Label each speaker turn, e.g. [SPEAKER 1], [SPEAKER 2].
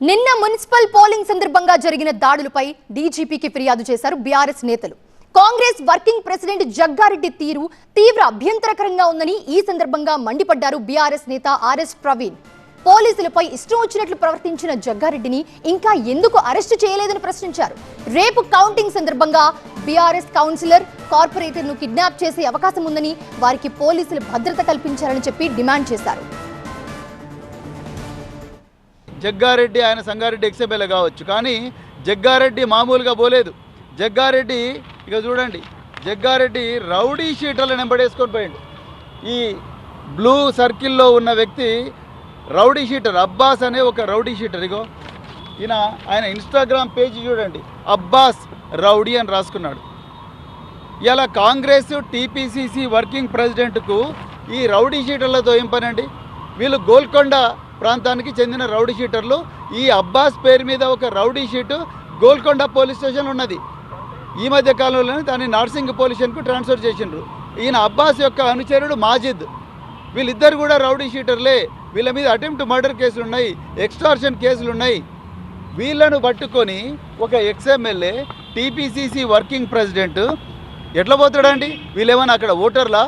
[SPEAKER 1] నిన్న municipal polling సందర్భంగా జరిగిన దాడులపై డీజీపీకి ఫిర్యాదు చేశారు బీఆర్ఎస్ నేతలు. కాంగ్రెస్ వర్కింగ్ ప్రెసిడెంట్ జగ్గారెడ్డి తీరు తీవ్ర అభ్యంతరకరంగా ఉందని ఈ సందర్భంగా మండిపడ్డారు బీఆర్ఎస్ నేత ఆర్ఎస్ ప్రవీణ్. పోలీసులపై ఇష్టం వచ్చినట్లు ప్రవర్తించిన జగ్గారెడ్డిని ఇంకా ఎందుకు అరెస్టు చేయలేదని ప్రశ్నించారు. రేపు కౌంటింగ్ సందర్భంగా బీఆర్ఎస్ కౌన్సిలర్, కార్పొరేటర్ను కిడ్నాప్ చేసే అవకాశం ఉందని, వారికి పోలీసులు భద్రత కల్పించారని చెప్పి డిమాండ్ చేశారు.
[SPEAKER 2] జగ్గారెడ్డి ఆయన సంగారెడ్డి ఎక్స్ఎమ్మెల్యే కావచ్చు, కానీ జగ్గారెడ్డి మామూలుగా పోలేదు. జగ్గారెడ్డి ఇక చూడండి, జగ్గారెడ్డి రౌడీ షీటర్లను వెంబడేసుకొని పోయిండు. ఈ బ్లూ సర్కిల్లో ఉన్న వ్యక్తి రౌడీ షీటర్, అబ్బాస్ అనే ఒక రౌడీ షీటర్. ఇగో ఆయన ఇన్స్టాగ్రామ్ పేజీ చూడండి, అబ్బాస్ రౌడీ అని రాసుకున్నాడు. ఇలా కాంగ్రెస్ టీపీసీసీ వర్కింగ్ ప్రెసిడెంట్కు ఈ రౌడీ షీటర్లతో ఏం పనండి? వీళ్ళు గోల్కొండ ప్రాంతానికి చెందిన రౌడీ షీటర్లు. ఈ అబ్బాస్ పేరు మీద ఒక rowdy sheet Golconda police station ఉన్నది. ఈ మధ్య కాలంలోనే దాన్ని నార్సింగ్ పోలీస్ స్టేషన్కు ట్రాన్స్ఫర్ చేసిండ్రు. ఈయన అబ్బాస్ యొక్క అనుచరుడు మాజిద్. వీళ్ళిద్దరు కూడా రౌడీ షీటర్లే. వీళ్ళ మీద అటెంప్ట్ మర్డర్ కేసులు ఉన్నాయి, ఎక్స్టార్షన్ కేసులు ఉన్నాయి. వీళ్ళను పట్టుకొని ఒక ఎక్స్ఎమ్మెల్యే టీపీసీసీ వర్కింగ్ ప్రెసిడెంట్ ఎట్లా పోతాడండి? వీళ్ళేమన్నా అక్కడ ఓటర్లా?